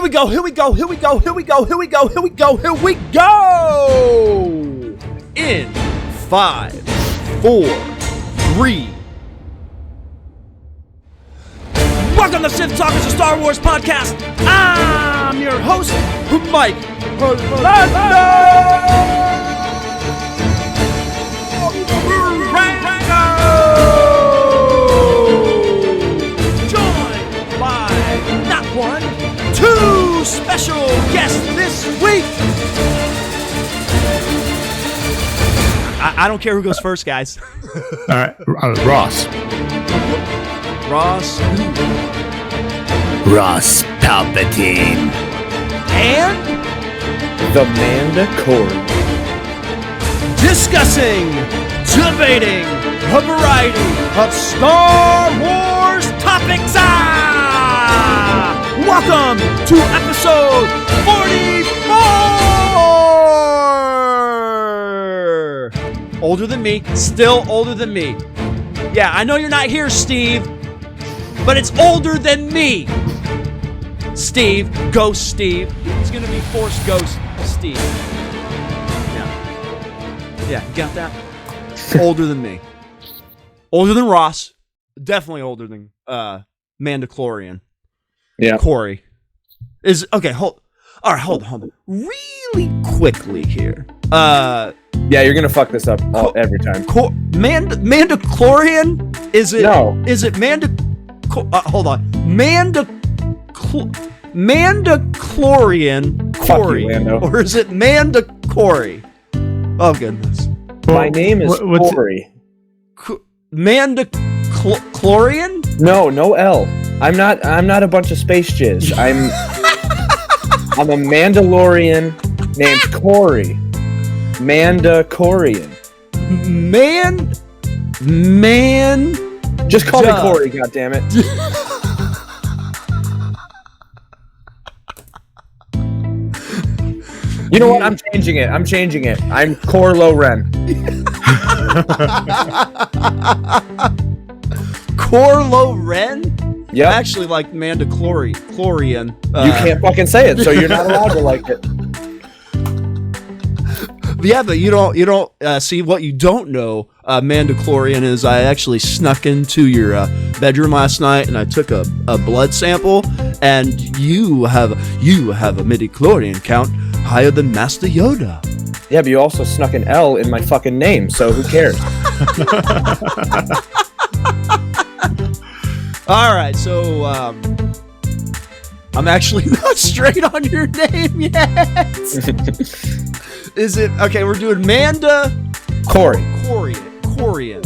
we go. In 5, 4, 3. Welcome to Sith Talkers, a Star Wars podcast. I'm your host, Mike Ferrando. Joined by not one, two special guests this week. I don't care who goes first, guys. All right, Ross. Rosspatine. And the Mandacorian. Discussing, debating a variety of Star Wars topics. Welcome to episode 44. Older than me, still older than me. Yeah, I know you're not here, Steve, but it's older than me. Steve, Ghost Steve. It's gonna be Force Ghost Steve. Yeah, you got that? Older than me. Older than Ross. Definitely older than Mandacorian. Yeah. Corey. Okay, hold on. Really quickly here. Yeah, you're gonna fuck this up every time. Mandacorian? Is it? No. Is it hold on. Mandacorian Corey, Lando. or is it Mandacori? Oh goodness. My name is Corey. Mandacorian? No L. I'm not a bunch of space jizz. I'm a Mandalorian named Corey. Mandacorian. Man. Just call me Corey, goddammit. You know what? I'm changing it. I'm Kylo Ren. Kylo Ren? Yeah. I actually like Mandacorian. You can't fucking say it, so you're not allowed to like it. Yeah, but you don't see what you don't know. Mandacorian is I actually snuck into your bedroom last night and I took a blood sample, and you have a midichlorian count higher than Master Yoda. Yeah, but you also snuck an L in my fucking name, so who cares? All right, so I'm actually not straight on your name yet. Is it okay? We're doing Corey. Corian.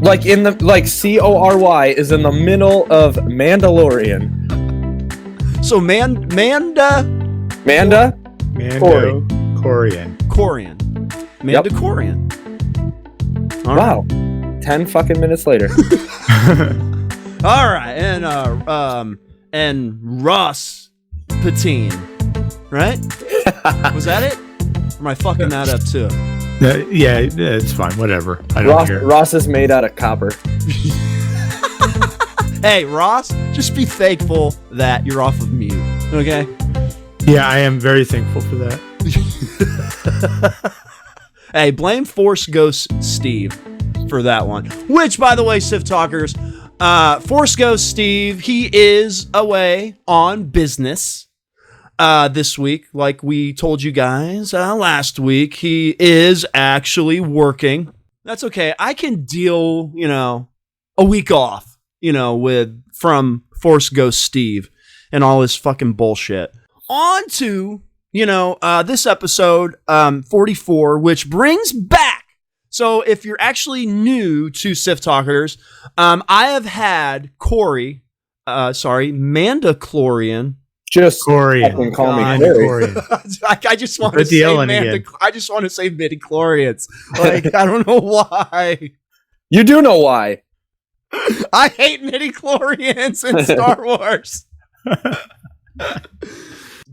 Like Cory is in the middle of Mandalorian. So Manda. Mandacorian. Mandacorian. Yep. Wow. 10 fucking minutes later. All right, and Rosspatine, right? Was that it? Or am I fucking that up too? Yeah, it's fine. Whatever. I don't care. Ross is made out of copper. Hey, Ross, just be thankful that you're off of mute, okay? Yeah, I am very thankful for that. Hey, blame Force Ghost Steve for that one. Which, by the way, Sith Talkers, Force Ghost Steve, he is away on business this week. Like we told you guys last week, he is actually working. That's okay. I can deal, a week off, from Force Ghost Steve and all his fucking bullshit. On to, this episode 44, which brings back. So if you're actually new to Sith Talkers, I have had Mandacorian. Just Corian. Call me Corey. I just want to say midichlorians. Like, I don't know why. You do know why. I hate midichlorians in Star Wars.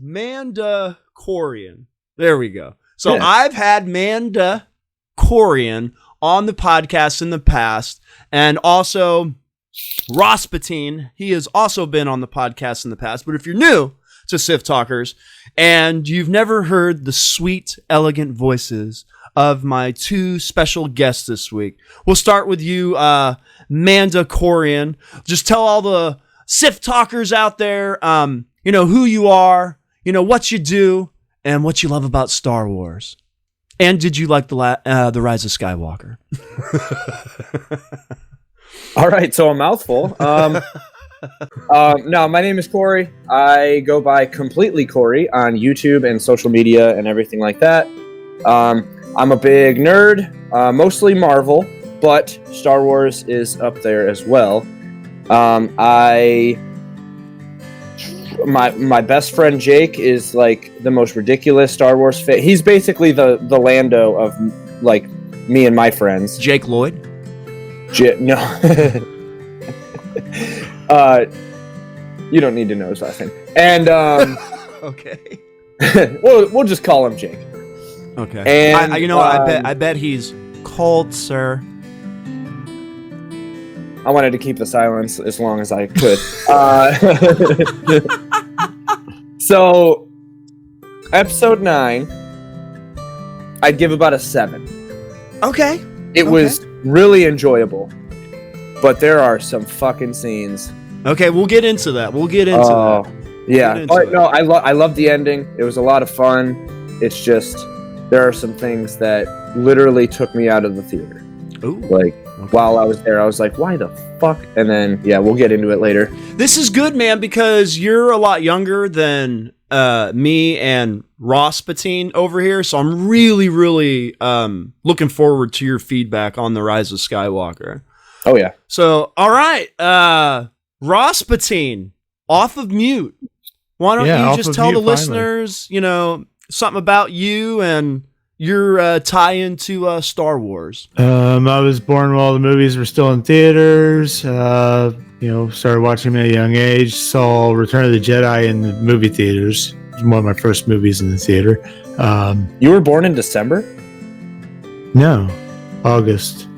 Mandacorian. There we go. So yeah. I've had Mandacorian on the podcast in the past, and also Rosspatine. He has also been on the podcast in the past, but if you're new to Sith Talkers and you've never heard the sweet, elegant voices of my two special guests this week, we'll start with you, Mandacorian. Just tell all the Sith Talkers out there, who you are, what you do, and what you love about Star Wars. And did you like the Rise of Skywalker? All right, so a mouthful. No, my name is Corey. I go by Completely Corey on YouTube and social media and everything like that. I'm a big nerd, mostly Marvel, but Star Wars is up there as well. My best friend Jake is like the most ridiculous Star Wars fan. He's basically the Lando of like me and my friends. Jake Lloyd? No. You don't need to know his last name. And okay. we'll just call him Jake. Okay. And I bet he's cold, sir. I wanted to keep the silence as long as I could. So, episode 9, I'd give about a 7. Okay. It was really enjoyable, but there are some fucking scenes. Okay, we'll get into that. Yeah, but no, I love the ending. It was a lot of fun. It's just there are some things that literally took me out of the theater. Ooh. Like while I was there, I was like, "Why the fuck?" And then we'll get into it later. This is good, man, because you're a lot younger than me and Rosspatine over here, so I'm really, really looking forward to your feedback on the Rise of Skywalker. Oh yeah. So, all right, Rosspatine, off of mute. Why don't you just tell the listeners, something about you and your tie into Star Wars? I was born while the movies were still in theaters. Started watching them at a young age. Saw Return of the Jedi in the movie theaters. It was one of my first movies in the theater. You were born in December? No, August.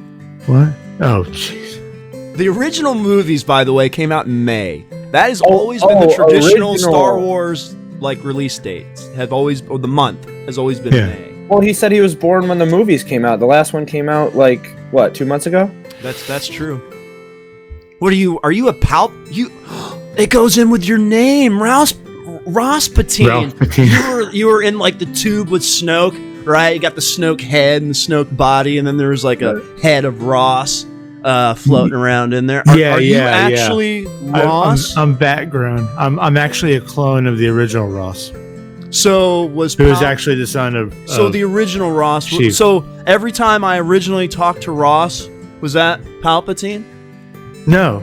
What? Oh, jeez. The original movies, by the way, came out in May. That has always been the traditional Star Wars release dates. The month has always been May. Well, he said he was born when the movies came out. The last one came out 2 months ago? That's true. What are you a it goes in with your name, Rosspatine. You were in the tube with Snoke, right? You got the Snoke head and the Snoke body, and then there's a head of Ross floating around in there. Are you actually Ross? I'm background. I'm actually a clone of the original Ross. So who was actually the son of the original Ross. Chief. So every time I originally talked to Ross, was that Palpatine? No,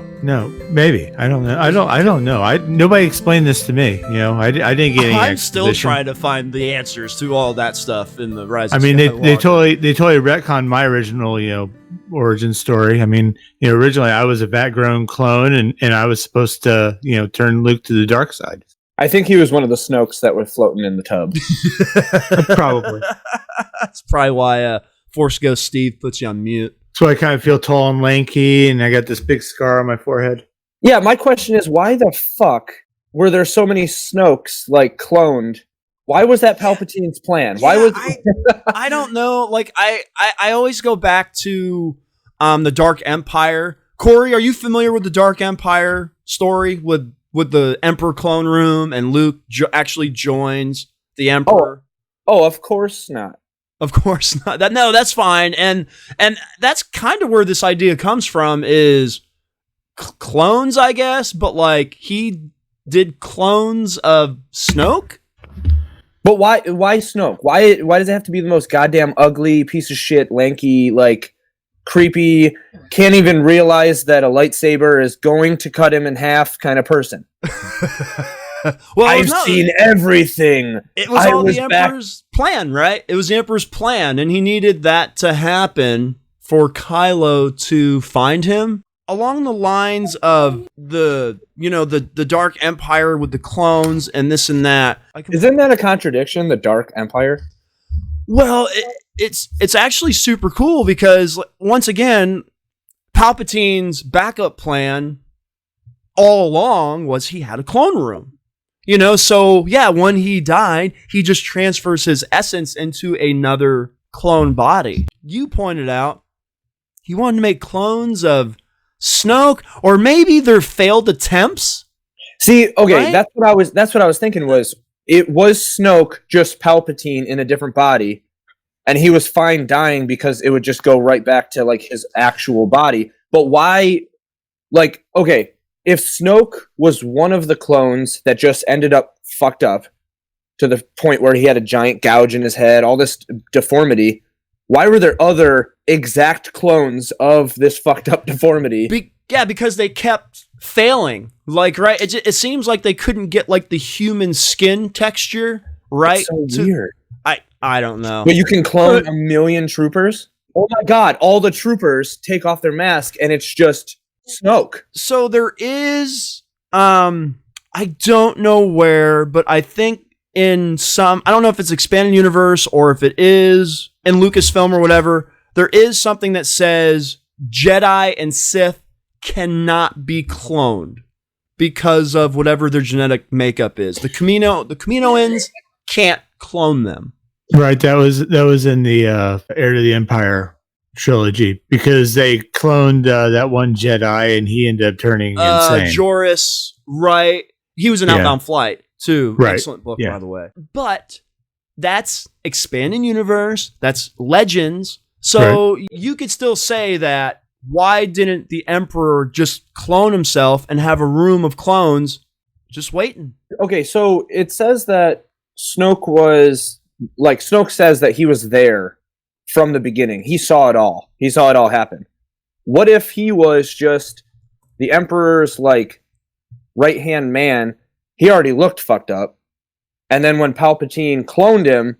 maybe. I don't know. I don't know. Nobody explained this to me. I didn't get any. I'm still trying to find the answers to all that stuff in the Rise. I mean, they totally retconned my original origin story. I mean, originally I was a vat-grown clone, and I was supposed to turn Luke to the dark side. I think he was one of the Snokes that were floating in the tub. Probably. That's probably why Force Ghost Steve puts you on mute. So I kind of feel tall and lanky, and I got this big scar on my forehead. Yeah, my question is, why the fuck were there so many Snokes cloned? Why was that Palpatine's plan? Why was I don't know. I always go back to the Dark Empire. Corey, are you familiar with the Dark Empire story with the Emperor clone room and Luke actually joins the Emperor? Oh, of course not. Of course not. That's fine. And that's kind of where this idea comes from is clones, I guess, but he did clones of Snoke? But why Snoke? Why does it have to be the most goddamn ugly piece of shit, lanky, creepy, can't even realize that a lightsaber is going to cut him in half kind of person? Well, I've seen everything. It was the Emperor's plan, right? It was the Emperor's plan, and he needed that to happen for Kylo to find him. Along the lines of the Dark Empire with the clones and this and that. Isn't that a contradiction, the Dark Empire? Well, it's actually super cool because, once again, Palpatine's backup plan all along was he had a clone room. So yeah, when he died, he just transfers his essence into another clone body. You pointed out he wanted to make clones of Snoke, or maybe their failed attempts. See, okay, right? that's what I was thinking was it was Snoke, just Palpatine in a different body, and he was fine dying because it would just go right back to like his actual body. But why, like, okay, if Snoke was one of the clones that just ended up fucked up to the point where he had a giant gouge in his head, all this deformity, why were there other exact clones of this fucked up deformity? Because they kept failing. Like, right, it seems like they couldn't get like the human skin texture right. It's so weird. I don't know. But you can clone a million troopers? Oh my god, all the troopers take off their mask and it's just Snoke. So there is, I don't know where, but I think in some, I don't know if it's expanded universe or if it is in Lucasfilm or whatever, there is something that says Jedi and Sith cannot be cloned because of whatever their genetic makeup is. The Kaminoans can't clone them. Right, that was in the Heir to the Empire trilogy because they cloned that one Jedi and he ended up turning insane. Joris, right? He was an Outbound Flight too. Right. Excellent book, by the way. But that's expanding universe. That's Legends. So you could still say that. Why didn't the Emperor just clone himself and have a room of clones just waiting? Okay, so it says that Snoke says that he was there from the beginning. He saw it all. He saw it all happen. What if he was just the Emperor's like right-hand man? He already looked fucked up. And then when Palpatine cloned him,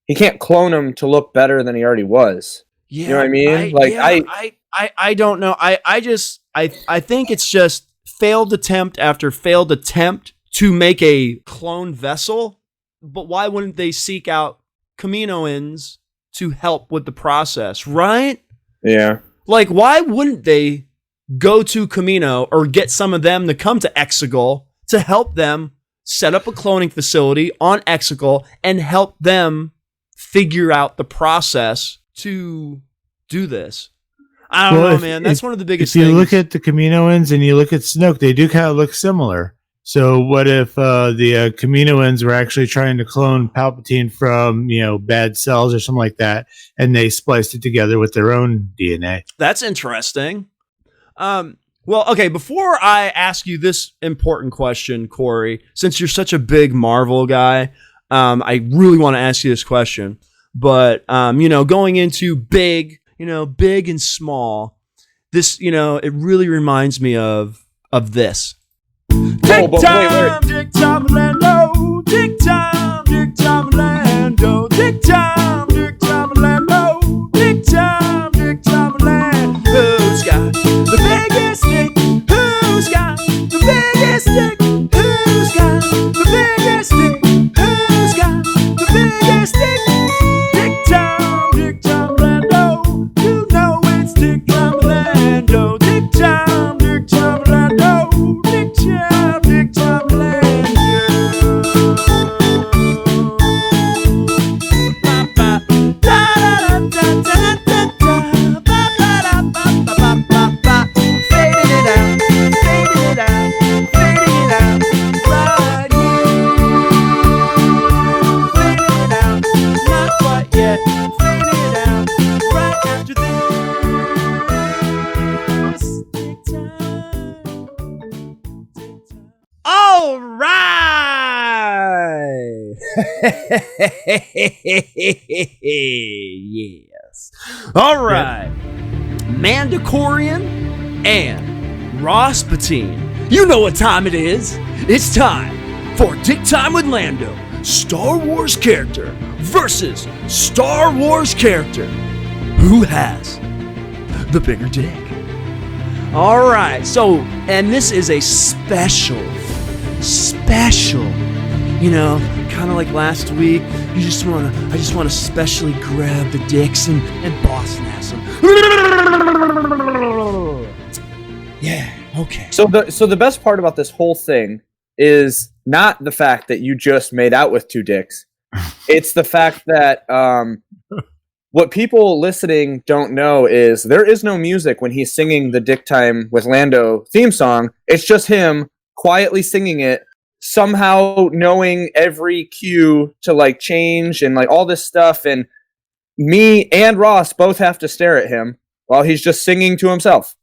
he can't clone him to look better than he already was. Yeah, you know what I mean? I don't know. I think it's just failed attempt after failed attempt to make a clone vessel. But why wouldn't they seek out Kaminoans to help with the process, right? Yeah. Like, why wouldn't they go to Kamino or get some of them to come to Exegol to help them set up a cloning facility on Exegol and help them figure out the process to do this? I don't know, man. That's one of the biggest things. If you look at the Kaminoans and you look at Snoke, they do kind of look similar. So what if the Kaminoans were actually trying to clone Palpatine from, bad cells or something like that, and they spliced it together with their own DNA? That's interesting. Well, okay, before I ask you this important question, Corey, since you're such a big Marvel guy, I really want to ask you this question. But, going into big and small, this, it really reminds me of this. Dick time, Dick Time With Lando. Dick time, Dick Time With Lando. Dick time, Dick Time With Lando. Dick time, Dick Time With Lando. Who's got the biggest dick? Who's got the biggest dick? Who's got the biggest dick? Who's got the biggest dick? Dick time, Dick Time With Lando. You know it's Dick Time With Lando. Dick time, Dick Time With Lando. Dick time, Dick Time With Lando. Fading it out, fading it out, fading it out, right here. Fading it out, not quite yet. Fading it out, right after this. Dick time. All right. Yes. All right. Mandacorian and Rosspatine. You know what time it is. It's time for Dick Time with Lando. Star Wars character versus Star Wars character. Who has the bigger dick? All right. So, and this is a special, kind of like last week. I just want to specially grab the dicks and boss nass them. Yeah. Okay. So the best part about this whole thing is not the fact that you just made out with two dicks. It's the fact that what people listening don't know is there is no music when he's singing the Dick Time with Lando theme song. It's just him quietly singing it, somehow knowing every cue to like change and like all this stuff. And me and Ross both have to stare at him while he's just singing to himself.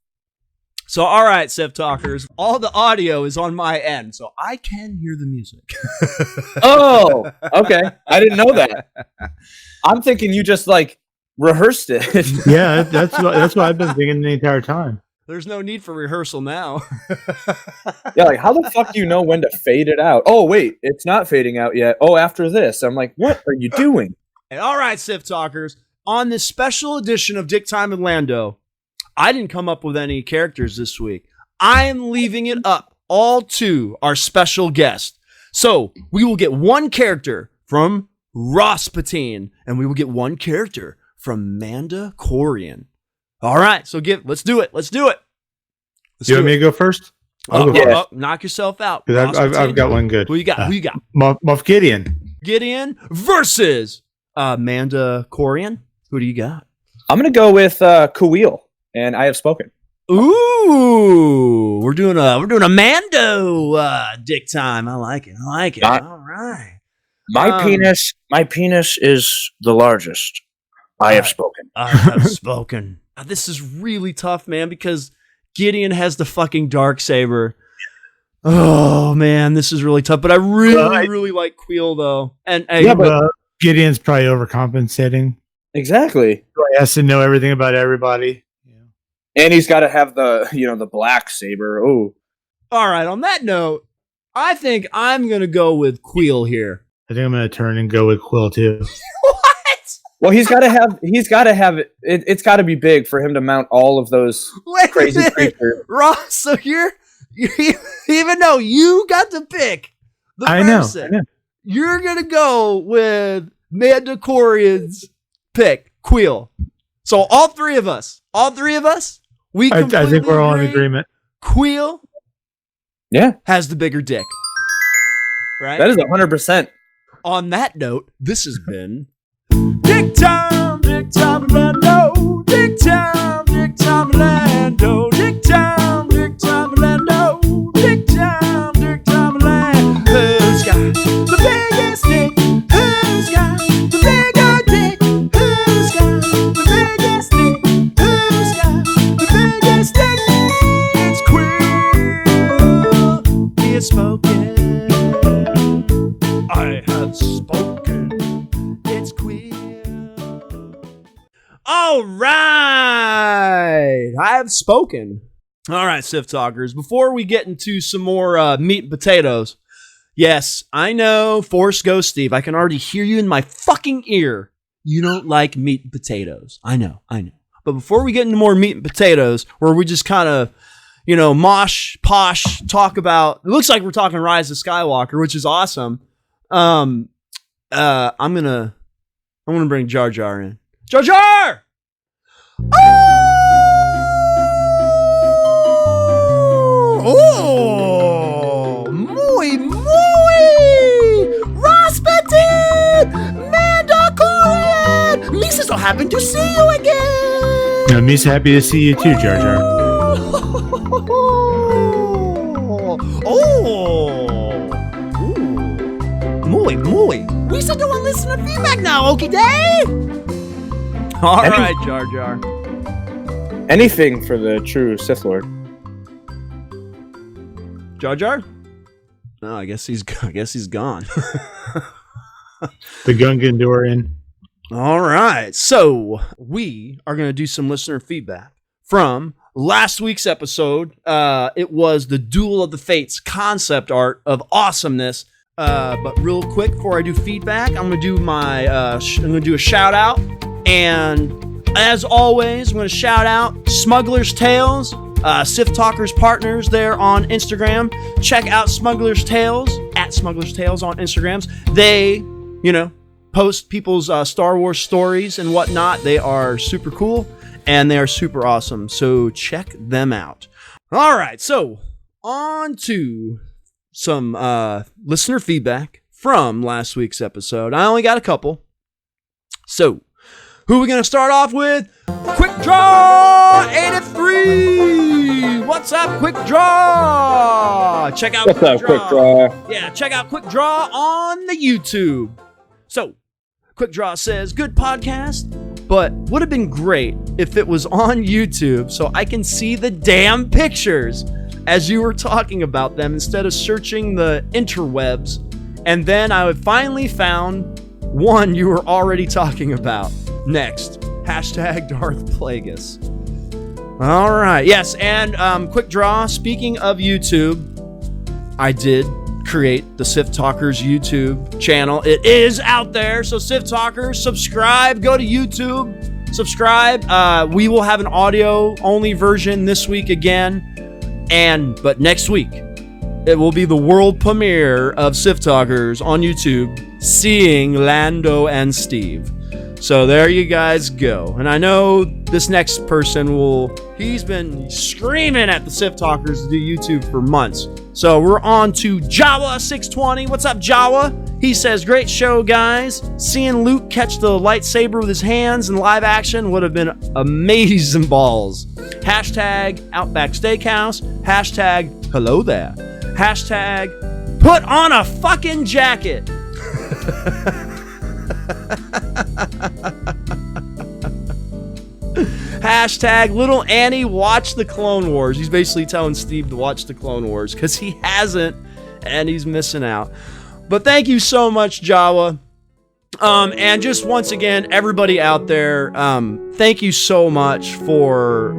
So, all right, Sith Talkers, all the audio is on my end, so I can hear the music. Oh, okay. I didn't know that. I'm thinking you just like rehearsed it. Yeah, that's what I've been thinking the entire time. There's no need for rehearsal now. Yeah, like how the fuck do you know when to fade it out? Oh, wait, it's not fading out yet. Oh, after this. I'm like, what are you doing? And all right, Sith Talkers, on this special edition of Dick Time with Lando, I didn't come up with any characters this week. I am leaving it up all to our special guest. So we will get one character from Rosspatine, and we will get one character from Mandacorian. All right, so let's do it. Let's do it. You want me to go first? I'll go first. Knock yourself out. I've got one good. Who you got? Who you got? Moff Gideon. Gideon versus Mandacorian. Who do you got? I'm gonna go with Kuil, and I have spoken. Ooh, we're doing a Mando Dick Time. I like it. All right. My penis is the largest. I have spoken. I have spoken. This is really tough, man, because Gideon has the fucking Darksaber. Oh man, this is really tough. But I really like Kuil though. And but Gideon's probably overcompensating. Exactly. He has to know everything about everybody. And he's got to have the black saber. Oh. All right. On that note, I think I'm gonna go with Kuil here. I think I'm gonna turn and go with Kuil too. What? Well, he's got to have it. It's got to be big for him to mount all of those crazy creatures. Ross, so you're even though you got to pick the person, I know. You're gonna go with Mandacorian's pick, Kuil. So all three of us, we I think we're all in agreement. Kuil, has the bigger dick. Right? That is 100%. On that note, this has been Dick Time with Lando, Dick Time with Lando, Dick Time with Lando, Dick Time with Lando. Who's got the biggest dick? Who's got the bigger dick? Who's got the biggest dick? Who's got the biggest dick? It's Kuil. He has spoken. I have spoken. It's Kuil. All right. I have spoken. All right, Sith Talkers. Before we get into some more meat and potatoes, yes, I know, Force Ghost Steve, I can already hear you in my fucking ear. You don't like meat and potatoes. I know. But before we get into more meat and potatoes, where we just kind of, mosh, posh, talk about, it looks like we're talking Rise of Skywalker, which is awesome. I'm gonna bring Jar Jar in. Jar Jar! Oh! Muy! Rosspatine! Mandacorian! Misa's so happy to see you again! No, Misa's happy to see you too, Jar Jar. Muy. We still doing listener feedback now, okie day? All right, Jar Jar. Anything for the true Sith Lord. Jar Jar? No, I guess he's gone. The Gungandorian. All right, so we are going to do some listener feedback from last week's episode. It was the Duel of the Fates concept art of awesomeness. But real quick, before I do feedback, I'm gonna do a shout out, and as always, I'm gonna shout out Smuggler's Tales, Sith Talkers partners there on Instagram. Check out Smuggler's Tales at Smuggler's Tales on Instagrams. They, post people's Star Wars stories and whatnot. They are super cool and they are super awesome. So check them out. All right, so on to some listener feedback from last week's episode. I only got a couple. So, who are we going to start off with? Quick Draw 83! What's up, Quick Draw? Check out Quick Draw. Yeah, check out Quick Draw on the YouTube. So, Quick Draw says, good podcast, but would have been great if it was on YouTube so I can see the damn pictures as you were talking about them instead of searching the interwebs. And then I would finally found one you were already talking about. Next, hashtag Darth Plagueis. All right, yes, and Quick Draw, speaking of YouTube, I did create the Sith Talkers YouTube channel. It is out there, so Sith Talkers, subscribe, go to YouTube, subscribe. We will have an audio-only version this week again, but next week, it will be the world premiere of Sith Talkers on YouTube, seeing Lando and Steve. So there you guys go. And I know this next person he's been screaming at the Sith Talkers to do YouTube for months. So we're on to Jawa620. What's up, Jawa? He says, great show, guys. Seeing Luke catch the lightsaber with his hands in live action would have been amazing balls. Hashtag Outback Steakhouse. Hashtag hello there. Hashtag put on a fucking jacket. Hashtag little Annie watch the Clone Wars. He's basically telling Steve to watch the Clone Wars because he hasn't and he's missing out. But thank you so much, Jawa. And just once again, everybody out there, thank you so much for,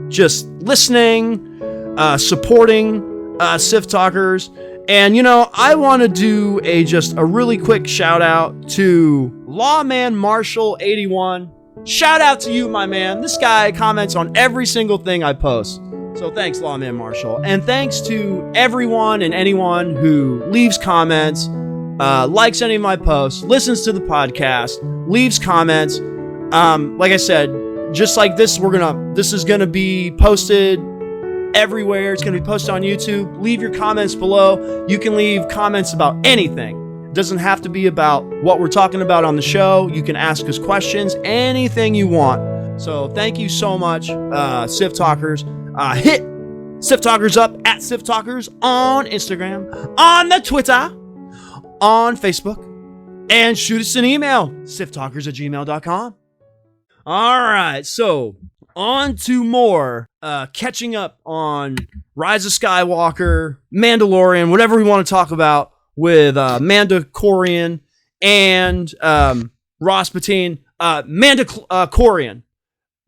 just listening, supporting Sith Talkers. And, I want to do a really quick shout out to Lawman Marshall 81. Shout out to you, my man. This guy comments on every single thing I post. So thanks, Lawman Marshall. And thanks to everyone and anyone who leaves comments, likes any of my posts, listens to the podcast, leaves comments. Like I said, just like this, this is gonna be posted everywhere. It's gonna be posted on YouTube. Leave your comments below. You can leave comments about anything. It doesn't have to be about what we're talking about on the show. You can ask us questions, anything you want. So thank you so much, Sith Talkers. Hit Sith Talkers up at Sith Talkers on Instagram, on the Twitter, on Facebook, and shoot us an email, sithtalkers@gmail.com. All right, so on to more catching up on Rise of Skywalker, Mandalorian, whatever we want to talk about with Mandacorian and Rosspatine. Mandacorian.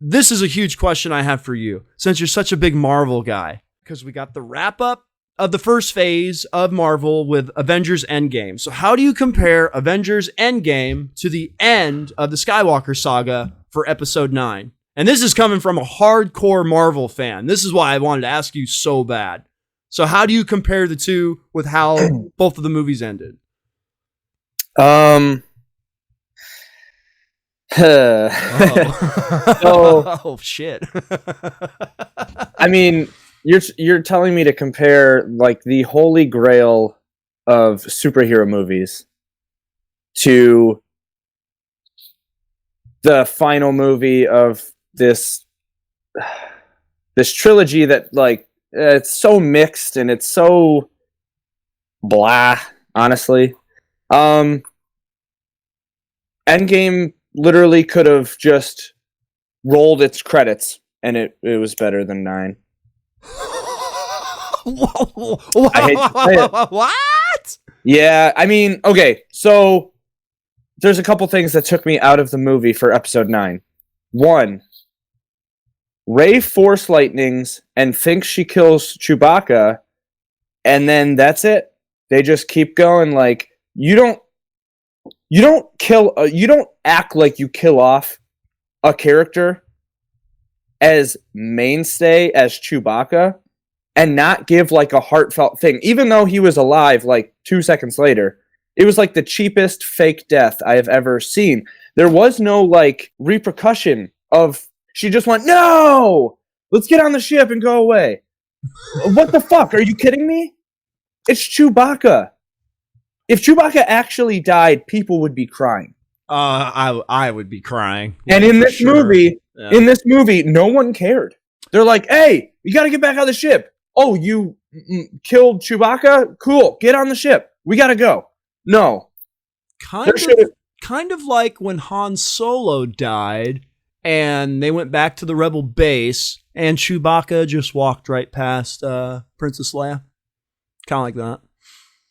This is a huge question I have for you, since you're such a big Marvel guy, because we got the wrap up of the first phase of Marvel with Avengers Endgame. So how do you compare Avengers Endgame to the end of the Skywalker saga for episode 9? And this is coming from a hardcore Marvel fan. This is why I wanted to ask you so bad. So how do you compare the two with how both of the movies ended? Oh shit. I mean, you're telling me to compare like the holy grail of superhero movies to the final movie of this trilogy that like it's so mixed and it's so blah, honestly. Endgame literally could have just rolled its credits and it was better than 9. I hate to say it. What? Yeah, I mean, okay, so there's a couple things that took me out of the movie for episode 9. 1, Rey force lightnings and thinks she kills Chewbacca, and then that's it. They just keep going. Like, you don't act like you kill off a character as mainstay as Chewbacca and not give like a heartfelt thing, even though he was alive like 2 seconds later. It was like the cheapest fake death I have ever seen. There was no like repercussion of, she just went, no! let's get on the ship and go away. What the fuck? Are you kidding me? It's Chewbacca. If Chewbacca actually died, people would be crying. I would be crying. And in this movie, no one cared. They're like, "Hey, you got to get back on the ship. Oh, you killed Chewbacca? Cool. Get on the ship. We got to go." No. Kind of like when Han Solo died and they went back to the Rebel base and Chewbacca just walked right past Princess Leia. Kind of like that.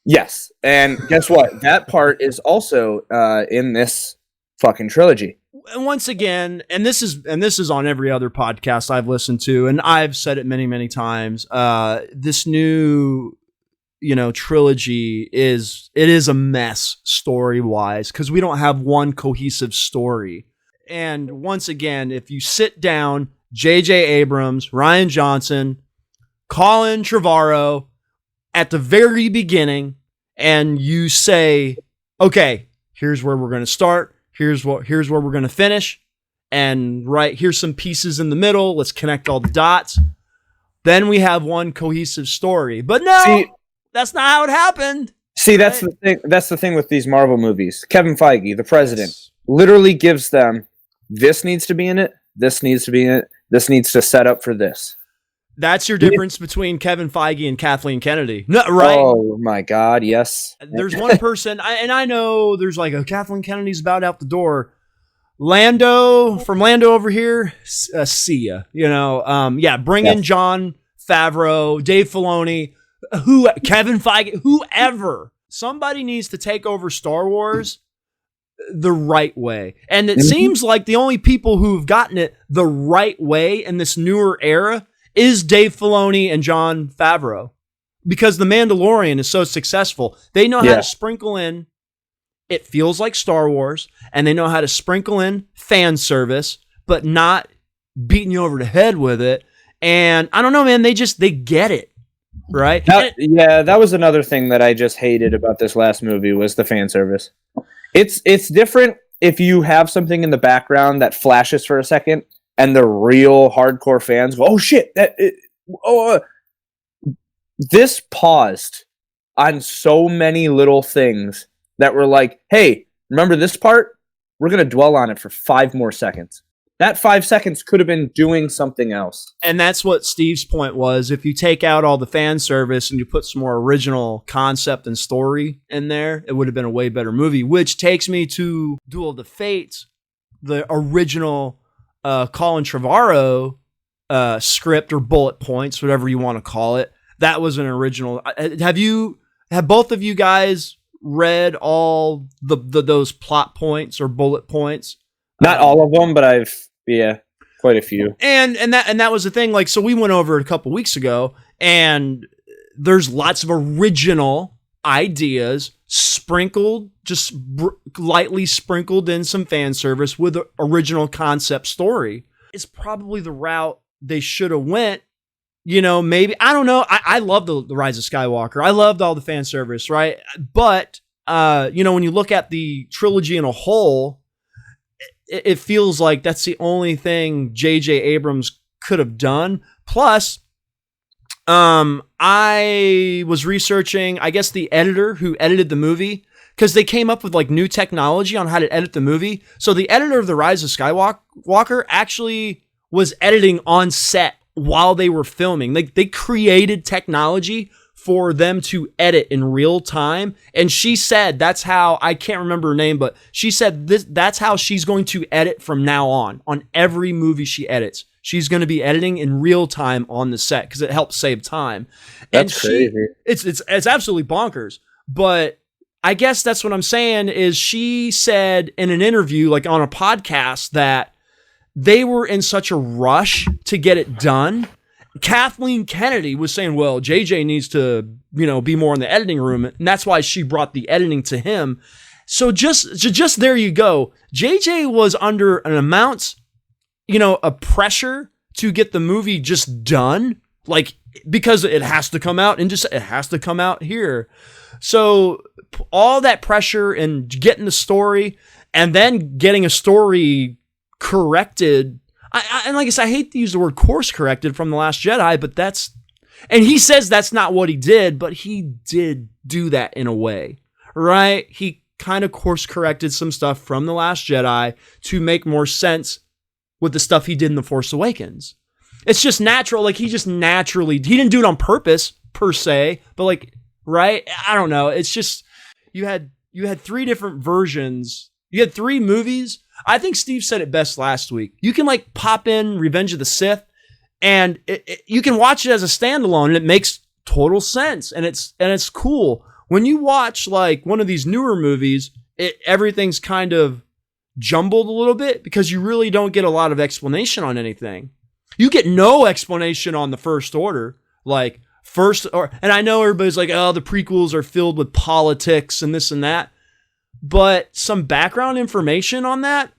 Yes. And guess what? That part is also in this fucking trilogy. And once again, and this is on every other podcast I've listened to, and I've said it many, many times, this new trilogy is a mess story-wise because we don't have one cohesive story. And once again, if you sit down, J.J. Abrams, Rian Johnson, Colin Trevorrow at the very beginning, and you say, okay, here's where we're going to start, here's where we're going to finish, and here's some pieces in the middle, let's connect all the dots, then we have one cohesive story. But no, that's not how it happened. See, that's the thing. That's the thing with these Marvel movies. Kevin Feige, the president, literally gives them, this needs to be in it, this needs to be in it, this needs to set up for this. That's your difference between Kevin Feige and Kathleen Kennedy. No, right? Oh my God, yes. There's one person, and I know there's like a Kathleen Kennedy's about out the door. Lando over here, see ya. Bring in Jon Favreau, Dave Filoni, Kevin Feige, whoever. Somebody needs to take over Star Wars the right way. And it seems like the only people who've gotten it the right way in this newer era is Dave Filoni and Jon Favreau. Because The Mandalorian is so successful. They know how to sprinkle in, it feels like Star Wars, and they know how to sprinkle in fan service, but not beating you over the head with it. And I don't know, man, they get it. Right? That was another thing that I just hated about this last movie was the fan service. It's different if you have something in the background that flashes for a second and the real hardcore fans go, "Oh shit, this paused on so many little things that were like, hey, remember this part? We're going to dwell on it for 5 more seconds." That 5 seconds could have been doing something else. And that's what Steve's point was. If you take out all the fan service and you put some more original concept and story in there, it would have been a way better movie, which takes me to Duel of the Fates, the original Colin Trevorrow script or bullet points, whatever you want to call it. That was an original. Have both of you guys read all those plot points or bullet points? Not all of them, but quite a few. And that was the thing. Like, so we went over it a couple weeks ago, and there's lots of original ideas sprinkled, just lightly sprinkled in some fan service with an original concept story. It's probably the route they should have went. Maybe, I don't know. I love the Rise of Skywalker. I loved all the fan service, right? But, when you look at the trilogy in a whole, it feels like that's the only thing J.J. Abrams could have done. Plus, I was researching, I guess, the editor who edited the movie, because they came up with like new technology on how to edit the movie. So the editor of The Rise of Skywalker actually was editing on set while they were filming. They created technology for them to edit in real time. And she said that's how, I can't remember her name, but she said that's how she's going to edit from now on every movie she edits. She's going to be editing in real time on the set because it helps save time. That's crazy. It's absolutely bonkers. But I guess that's what I'm saying is she said in an interview, like on a podcast, that they were in such a rush to get it done. Kathleen Kennedy was saying, well, JJ needs to, be more in the editing room. And that's why she brought the editing to him. So just there you go. JJ was under an amount, a pressure to get the movie just done. Like, because it has to come out and it has to come out here. So all that pressure and getting the story and then getting a story corrected and like I said, I hate to use the word course corrected from The Last Jedi, but and he says that's not what he did, but he did do that in a way, right? He kind of course corrected some stuff from The Last Jedi to make more sense with the stuff he did in The Force Awakens. It's just natural. Like he didn't do it on purpose per se, but like, right? I don't know. It's just, you had 3 different versions. You had 3 movies. I think Steve said it best last week. You can like pop in Revenge of the Sith and you can watch it as a standalone and it makes total sense. And it's cool. When you watch like one of these newer movies, everything's kind of jumbled a little bit because you really don't get a lot of explanation on anything. You get no explanation on the First Order, and I know everybody's like, oh, the prequels are filled with politics and this and that, but some background information on that,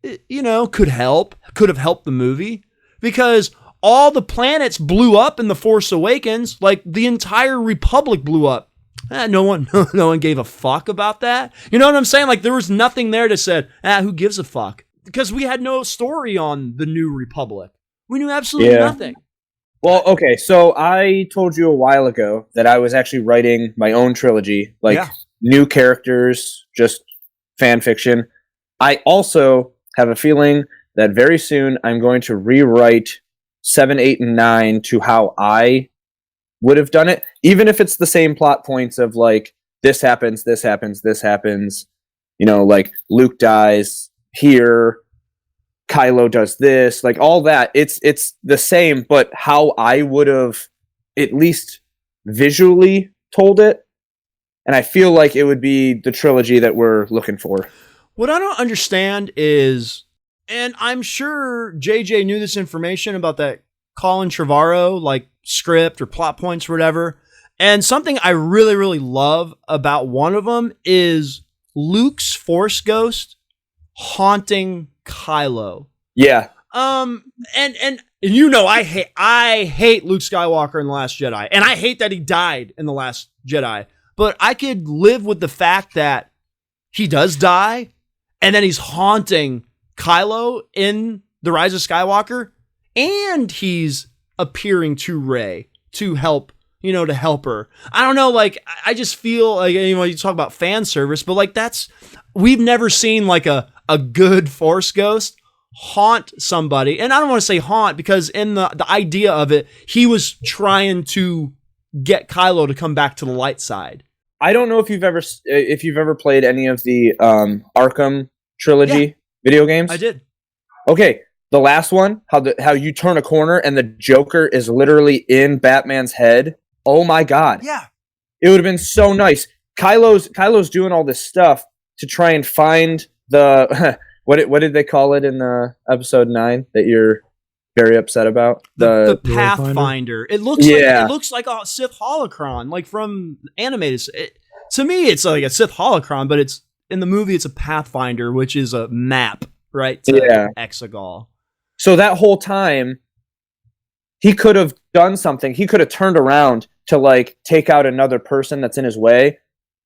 could have helped the movie, because all the planets blew up in The Force Awakens, like the entire Republic blew up. No one gave a fuck about that. You know what I'm saying? Like there was nothing there that said, who gives a fuck? Because we had no story on the New Republic. We knew absolutely nothing. Well, okay, so I told you a while ago that I was actually writing my own trilogy, new characters, just fan fiction. I also have a feeling that very soon I'm going to rewrite 7, 8, and 9 to how I would have done it, even if it's the same plot points of like this happens, like Luke dies here, Kylo does this, like all that. It's the same, but how I would have at least visually told it. And I feel like it would be the trilogy that we're looking for. What I don't understand is, and I'm sure JJ knew this information about that Colin Trevorrow, like script or plot points or whatever. And something I really, really love about one of them is Luke's Force Ghost haunting Kylo. Yeah. And I hate Luke Skywalker in The Last Jedi, and I hate that he died in The Last Jedi. But I could live with the fact that he does die, and then he's haunting Kylo in The Rise of Skywalker, and he's appearing to Rey to help her. I don't know, like, I just feel like, you talk about fan service, but like we've never seen like a good Force Ghost haunt somebody. And I don't want to say haunt, because in the idea of it, he was trying to get Kylo to come back to the light side. I don't know if you've ever played any of the Arkham trilogy video games. I did. Okay, the last one, how you turn a corner and the Joker is literally in Batman's head. Oh my God. Yeah. It would have been so nice. Kylo's doing all this stuff to try and find the what did they call it in episode 9 that you're very upset about? The Pathfinder. It looks like a Sith holocron, like from animated. To me, it's like a Sith holocron, but it's in the movie. It's a Pathfinder, which is a map, right? To Exegol. So that whole time, he could have done something. He could have turned around to like take out another person that's in his way,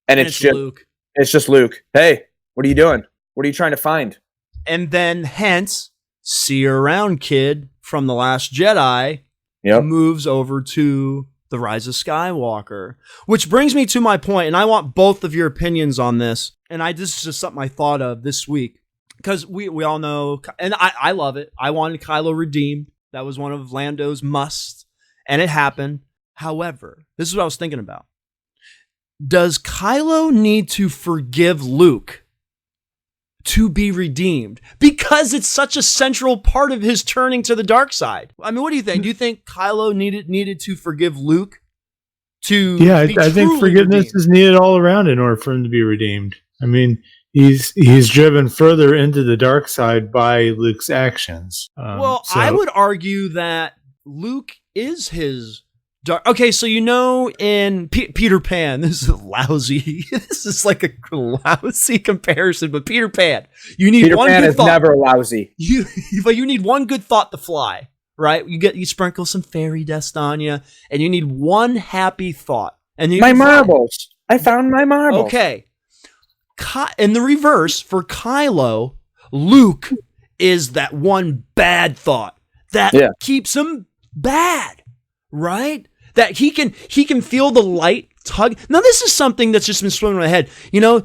and it's just Luke. It's just Luke. Hey, what are you doing? What are you trying to find? And then, hence, see you around, kid, from The Last Jedi, moves over to The Rise of Skywalker. Which brings me to my point, and I want both of your opinions on this. And this is just something I thought of this week. Because we all know, and I love it. I wanted Kylo redeemed. That was one of Lando's musts, and it happened. However, this is what I was thinking about. Does Kylo need to forgive Luke to be redeemed? Because it's such a central part of his turning to the dark side. I mean, what do you think? Do you think Kylo needed to forgive Luke to be I think forgiveness is needed all around in order for him to be redeemed. I mean, he's driven further into the dark side by Luke's actions. I would argue that Luke is his dark. Okay, so in Peter Pan, this is lousy. This is like a lousy comparison, but Peter Pan, you need Peter one Pan good is thought. Never lousy. But you need one good thought to fly, right? You sprinkle some fairy dust on you, and you need one happy thought. And my marbles. I found my marbles. Okay. In the reverse, for Kylo, Luke is that one bad thought that keeps him bad, right? That he can feel the light tug. Now, this is something that's just been swimming in my head. You know,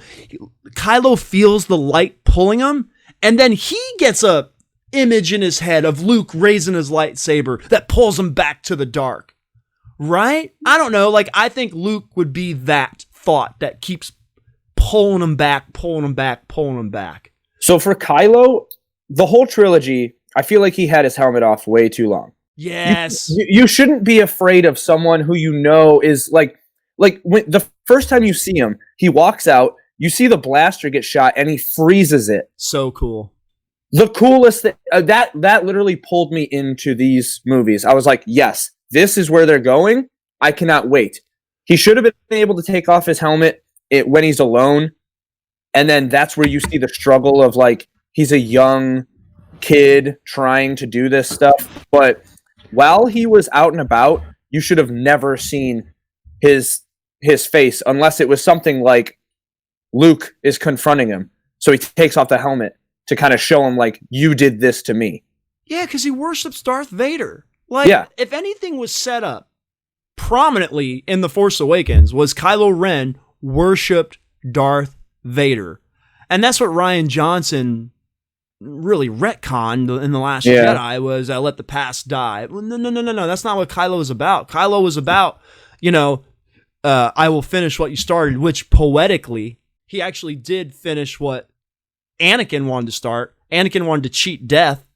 Kylo feels the light pulling him, and then he gets a image in his head of Luke raising his lightsaber that pulls him back to the dark, right? I don't know. Like, I think Luke would be that thought that keeps pulling him back, pulling him back, pulling him back. So for Kylo, the whole trilogy, I feel like he had his helmet off way too long. Yes. You shouldn't be afraid of someone who you know is like when the first time you see him, he walks out, you see the blaster get shot, and he freezes it. So cool. The coolest thing, that literally pulled me into these movies. I was like, yes, this is where they're going. I cannot wait. He should have been able to take off his helmet when he's alone, and then that's where you see the struggle of like he's a young kid trying to do this stuff. But while he was out and about, you should have never seen his face unless it was something like Luke is confronting him. So he takes off the helmet to kind of show him like, you did this to me. Yeah, because he worships Darth Vader. Like, if anything was set up prominently in The Force Awakens, was Kylo Ren worshipped Darth Vader. And that's what Rian Johnson really retconned in The Last Jedi was, let the past die. Well, no. That's not what Kylo was about. Kylo was about, I will finish what you started, which poetically, he actually did finish what Anakin wanted to start. Anakin wanted to cheat death.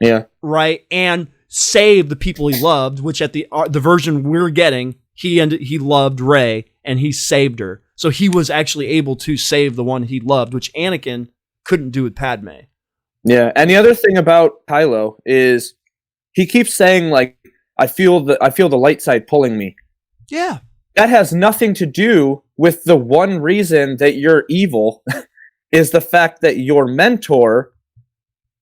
Yeah. Right? And save the people he loved, which at the version we're getting, he loved Rey and he saved her. So he was actually able to save the one he loved, which Anakin couldn't do with Padme. Yeah, and the other thing about Kylo is he keeps saying like, I feel the light side pulling me. Yeah. That has nothing to do with the one reason that you're evil is the fact that your mentor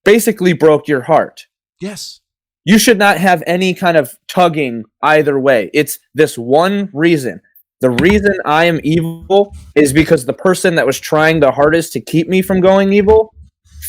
basically broke your heart. Yes. You should not have any kind of tugging either way. It's this one reason. The reason I am evil is because the person that was trying the hardest to keep me from going evil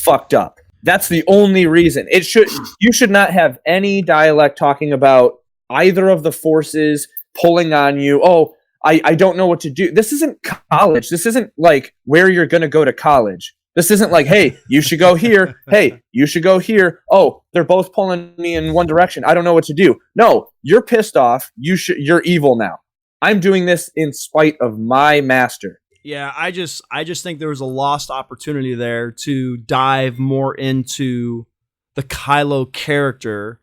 fucked up. That's the only reason. You should not have any dialect talking about either of the forces pulling on you. Oh, I don't know what to do. This isn't college. This isn't like where you're going to go to college. This isn't like, hey, you should go here. Hey, you should go here. Oh, they're both pulling me in one direction. I don't know what to do. No, you're pissed off. You're evil now. I'm doing this in spite of my master. Yeah, I just think there was a lost opportunity there to dive more into the Kylo character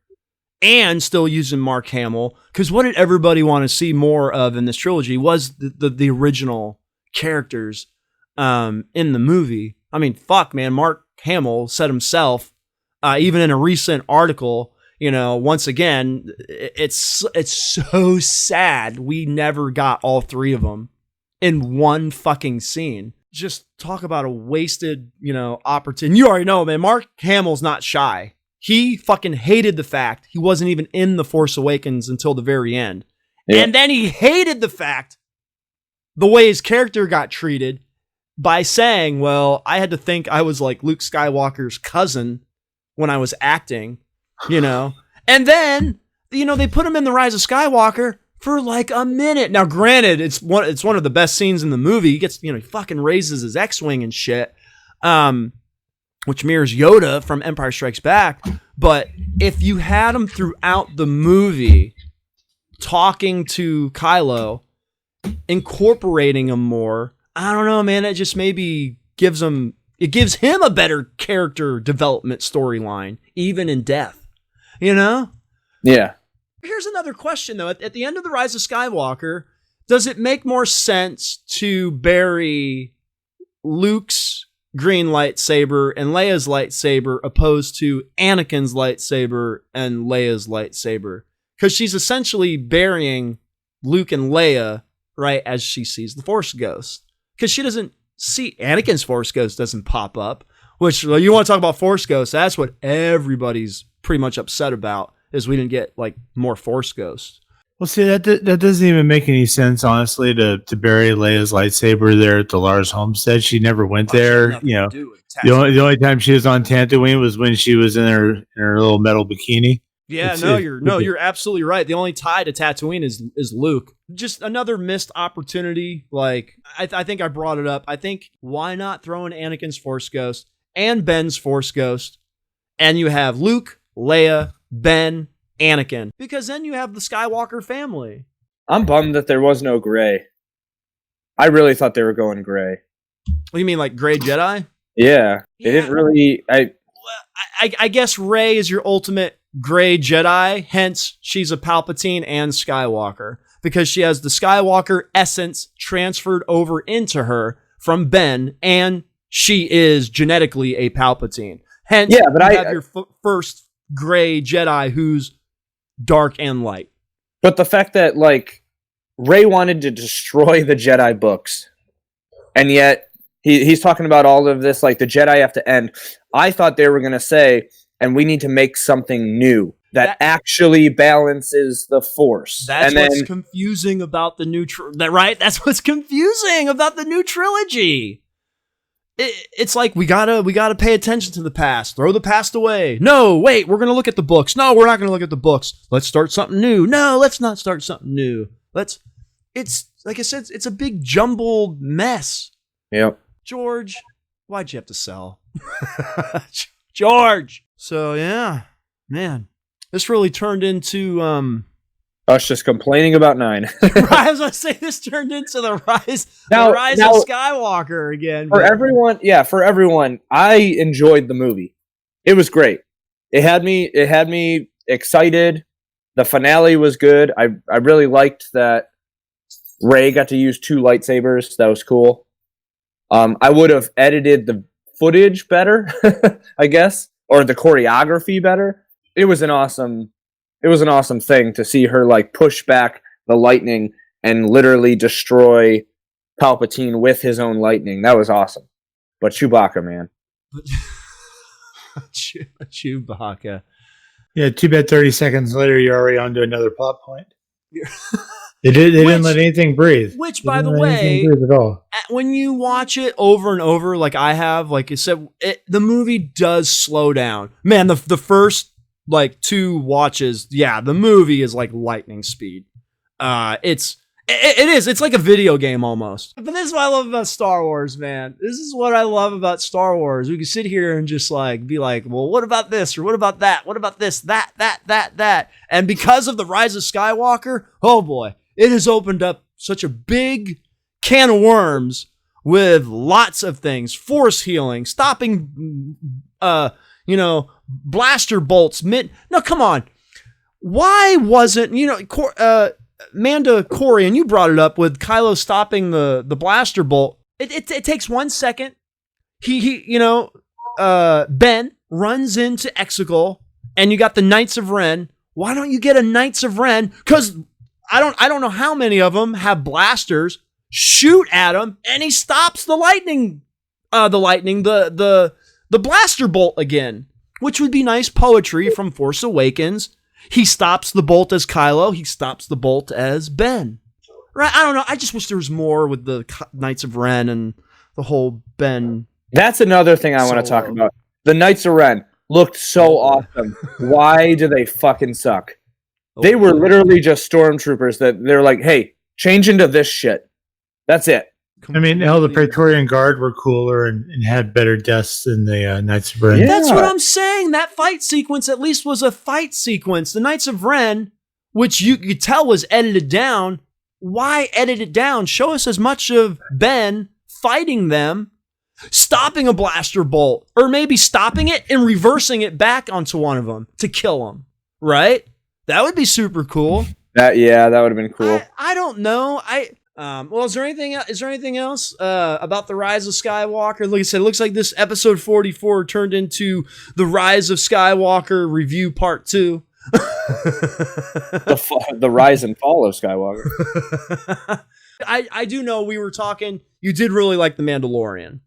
and still using Mark Hamill. Because what did everybody want to see more of in this trilogy was the original characters in the movie. I mean, fuck, man. Mark Hamill said himself, even in a recent article, once again, it's so sad we never got all three of them in one fucking scene. Just talk about a wasted, opportunity. You already know, man, Mark Hamill's not shy. He fucking hated the fact he wasn't even in The Force Awakens until the very end. Yeah. And then he hated the fact the way his character got treated by saying, well, I had to think I was like Luke Skywalker's cousin when I was acting, And then, they put him in The Rise of Skywalker for like a minute. Now, granted, it's one of the best scenes in the movie. He gets, he fucking raises his X-Wing and shit, which mirrors Yoda from Empire Strikes Back. But if you had him throughout the movie talking to Kylo, incorporating him more, I don't know, man, it just maybe gives him a better character development storyline, even in death, Yeah. Here's another question, though. At the end of The Rise of Skywalker, does it make more sense to bury Luke's green lightsaber and Leia's lightsaber opposed to Anakin's lightsaber and Leia's lightsaber? Because she's essentially burying Luke and Leia, right, as she sees the Force Ghost. Because she doesn't see Anakin's Force Ghost doesn't pop up, which you want to talk about Force Ghosts. That's what everybody's pretty much upset about. Is we didn't get like more Force Ghosts. Well, see, that doesn't even make any sense, honestly, to bury Leia's lightsaber there at the Lars homestead. She never went there. You know, the only time she was on Tatooine was when she was in her little metal bikini. Yeah, you're absolutely right. The only tie to Tatooine is Luke. Just another missed opportunity. Like I think I brought it up. I think why not throw in Anakin's Force Ghost and Ben's Force Ghost, and you have Luke, Leia, Ben, Anakin, because then you have the Skywalker family. I'm bummed that there was no Gray. I really thought they were going Gray. What do you mean, like Gray Jedi? Yeah, they didn't really. I guess Rey is your ultimate Gray Jedi, hence she's a Palpatine and Skywalker, because she has the Skywalker essence transferred over into her from Ben, and she is genetically a Palpatine. Hence, you have your first Gray Jedi who's dark and light. But the fact that, like, Rey wanted to destroy the Jedi books, and yet he's talking about all of this, like, the Jedi have to end. I thought they were going to say, and we need to make something new that actually balances the Force. That's what's confusing about the new right? That's what's confusing about the new trilogy. It's like we gotta pay attention to the past. Throw the past away. No, wait, we're gonna look at the books. No, we're not gonna look at the books. Let's start something new. No, let's not start something new. It's like I said, it's a big jumbled mess. Yep. George, why'd you have to sell? George. So yeah, man, this really turned into us just complaining about 9. I was gonna say this turned into the rise of Skywalker again. For everyone, I enjoyed the movie. It was great. It had me excited. The finale was good. I really liked that Rey got to use 2 lightsabers. That was cool. I would have edited the footage better, I guess, or the choreography better. It was an awesome thing to see her like push back the lightning and literally destroy Palpatine with his own lightning. That was awesome. But Chewbacca, man. Chewbacca. Yeah, too bad 30 seconds later you're already on to another plot point. They didn't let anything breathe. Which, by the way, when you watch it over and over, like I have, like I said, the movie does slow down. Man, the first like 2 watches, yeah, the movie is like lightning speed. It's like a video game almost. But this is what I love about Star Wars, man. This is what I love about Star Wars. We can sit here and just like be like, well, what about this or what about that? What about this, that? And because of the Rise of Skywalker, oh boy, it has opened up such a big can of worms with lots of things. Force healing, stopping, blaster bolts. No, come on. Why wasn't, Mandacorian, you brought it up with Kylo stopping the blaster bolt. It takes 1 second. Ben runs into Exegol, and you got the Knights of Ren. Why don't you get a Knights of Ren? Because I don't know how many of them have blasters. Shoot at him, and he stops the blaster bolt again, which would be nice poetry from Force Awakens. He stops the bolt as Kylo. He stops the bolt as Ben. Right? I don't know. I just wish there was more with the Knights of Ren and the whole Ben. That's another thing I want to talk about. The Knights of Ren looked so awesome. Why do they fucking suck? They were literally just stormtroopers that they're like, hey, change into this shit. That's it. I mean, hell, the Praetorian Guard were cooler and had better deaths than the Knights of Ren. Yeah. That's what I'm saying. That fight sequence at least was a fight sequence. The Knights of Ren, which you could tell was edited down. Why edit it down? Show us as much of Ben fighting them, stopping a blaster bolt, or maybe stopping it and reversing it back onto one of them to kill them. Right? That would be super cool. That would have been cool. I don't know. Well, is there anything else about the Rise of Skywalker? Like I said, it looks like this episode 44 turned into the Rise of Skywalker review part 2. the rise and fall of Skywalker. I do know we were talking. You did really like The Mandalorian,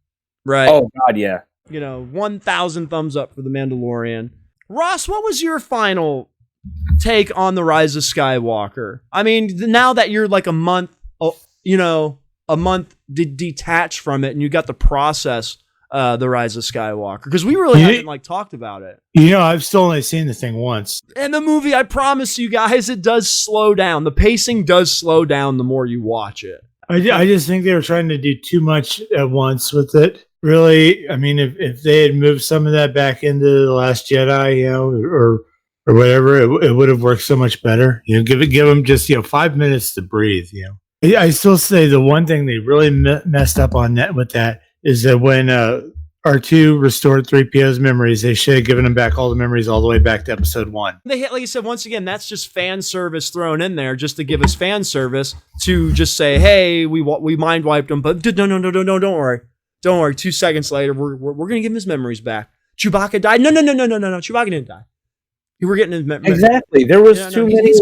right? Oh God, yeah. 1,000 thumbs up for The Mandalorian. Ross, what was your final take on the Rise of Skywalker? I mean, now that you're like a month, detached from it, and you got the process, the Rise of Skywalker, because we really haven't like talked about it. I've still only seen the thing once. And the movie, I promise you guys, it does slow down. The pacing does slow down the more you watch it. I just think they were trying to do too much at once with it. Really, I mean, if they had moved some of that back into The Last Jedi, or whatever, it would have worked so much better. Give them just 5 minutes to breathe. I still say the one thing they really messed up on that with that is that when R2 restored 3PO's memories, they should have given him back all the memories all the way back to episode 1. They, like you said, once again, that's just fan service thrown in there just to give us fan service to just say, hey, we mind wiped him, but no, don't worry. Don't worry. 2 seconds later, we're going to give him his memories back. Chewbacca died. No. Chewbacca didn't die. We're getting his memories. Exactly. There was too many,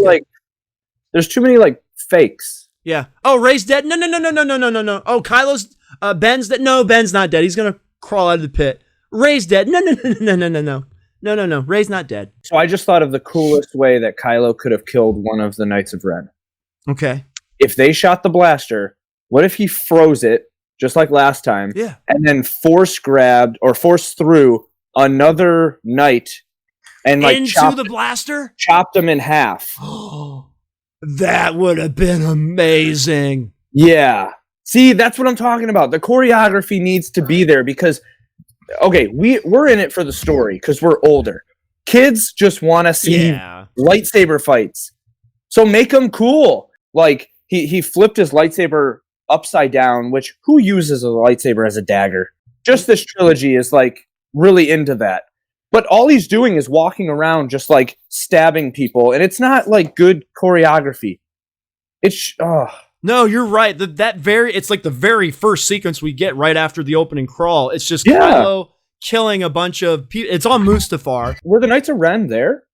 there's too many, fakes. Yeah. Oh, Rey's dead. No. Oh, Kylo's, Ben's dead. No, Ben's not dead. He's going to crawl out of the pit. Rey's dead. No. Rey's not dead. So I just thought of the coolest way that Kylo could have killed one of the Knights of Ren. Okay. If they shot the blaster, what if he froze it, just like last time, and then force through another knight and into the blaster? Chopped him in half. That would have been amazing. Yeah. See, that's what I'm talking about. The choreography needs to be there because, okay, we're in it for the story because we're older. Kids just want to see lightsaber fights. So make them cool. Like, he flipped his lightsaber upside down, which who uses a lightsaber as a dagger? Just this trilogy is really into that. But all he's doing is walking around just stabbing people, and it's not good choreography. It's No, you're right. It's like the very first sequence we get right after the opening crawl. It's just Kylo killing a bunch of people. It's on Mustafar. Were the Knights of Ren there?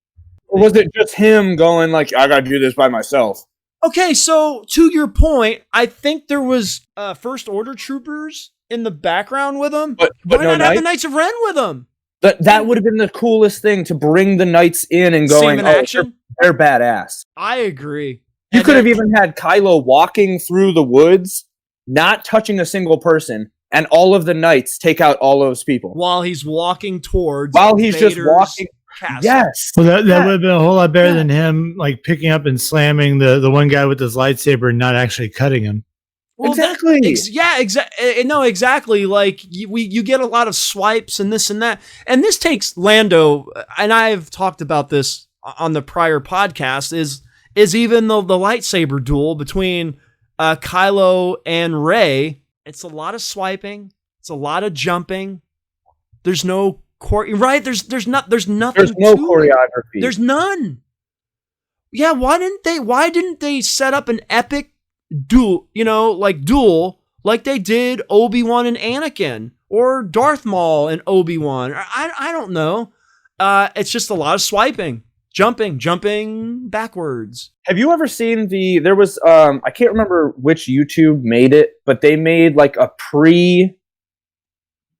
Or was it just him going I gotta do this by myself? Okay, so to your point, I think there was First Order troopers in the background with him. But why no not have the Knights of Ren with him? That would have been the coolest thing, to bring the Knights in and going, they're badass. I agree. You could have even had Kylo walking through the woods, not touching a single person, and all of the Knights take out all those people. While he's walking towards Vader's just walking. Castle. Yes. Well, that would have been a whole lot better than him picking up and slamming the one guy with his lightsaber and not actually cutting him. Well, exactly. Exactly. No, exactly. You get a lot of swipes and this and that. And this takes Lando, and I've talked about this on the prior podcast, is even the lightsaber duel between Kylo and Rey. It's a lot of swiping. It's a lot of jumping. There's no right? There's nothing. There's no choreography. There's none. Yeah, why didn't they set up an epic duel, duel like they did Obi-Wan and Anakin, or Darth Maul and Obi-Wan? I don't know. It's just a lot of swiping, jumping backwards. Have you ever seen there was I can't remember which YouTube made it, but they made a pre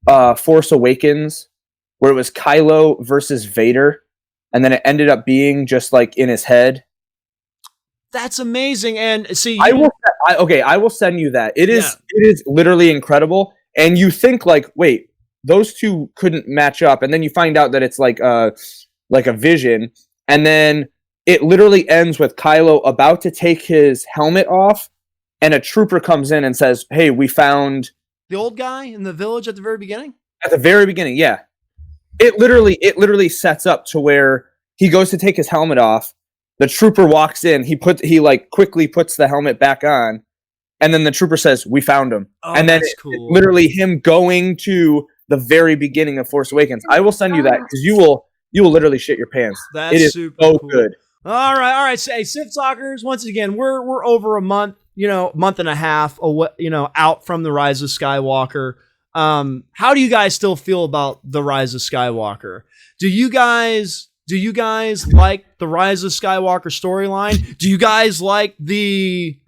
Force Awakens where it was Kylo versus Vader, and then it ended up being just in his head. That's amazing. And see, I will send you that. It is literally incredible. And you think wait, those two couldn't match up, and then you find out that it's like a vision, and then it literally ends with Kylo about to take his helmet off, and a trooper comes in and says, "Hey, we found the old guy in the village at the very beginning." At the very beginning, yeah. It literally sets up to where he goes to take his helmet off. The trooper walks in. He quickly puts the helmet back on, and then the trooper says, "We found him." Oh, and then that's cool. Literally him going to the very beginning of Force Awakens. I will send you that because you will literally shit your pants. That's it is super so cool. good. All right. So, hey, Sith Talkers, once again, we're over a month, month and a half, out from the Rise of Skywalker. How do you guys still feel about the Rise of Skywalker? Do you guys like the Rise of Skywalker storyline? Do you guys like the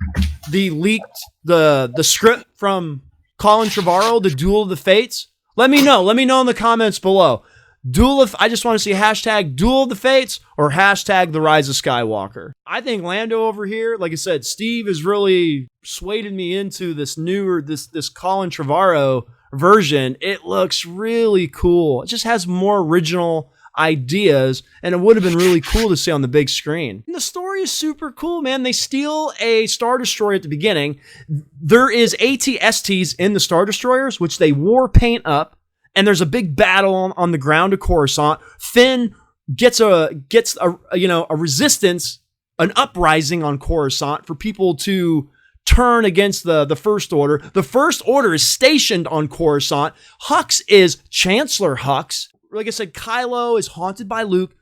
leaked the script from Colin Trevorrow, the Duel of the Fates? Let me know in the comments below. I just want to see hashtag Duel of the Fates or hashtag The Rise of Skywalker. I think Lando over here, like I said, Steve has really swayed me into this this Colin Trevorrow version. It looks really cool. It just has more original ideas, and it would have been really cool to see on the big screen. And the story is super cool, man. They steal a Star Destroyer at the beginning. There is AT-STs in the Star Destroyers, which they war paint up, and there's a big battle on the ground of Coruscant. Finn gets a resistance, an uprising on Coruscant for people to turn against the First Order. The First Order is stationed on Coruscant. Hux is Chancellor Hux. Like I said, Kylo is haunted by Luke,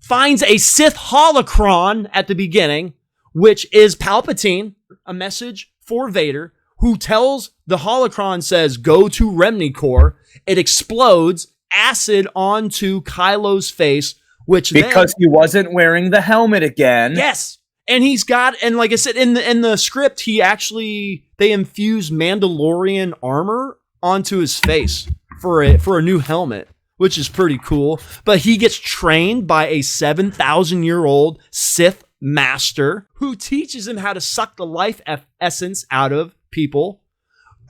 finds a Sith holocron at the beginning, which is Palpatine, a message for Vader, who tells the holocron, says, go to Remnicor. It explodes, acid onto Kylo's face, because he wasn't wearing the helmet again. Yes. And and like I said, in the script, they infuse Mandalorian armor onto his face for a new helmet, which is pretty cool. But he gets trained by a 7,000-year-old Sith master who teaches him how to suck the life essence out of people.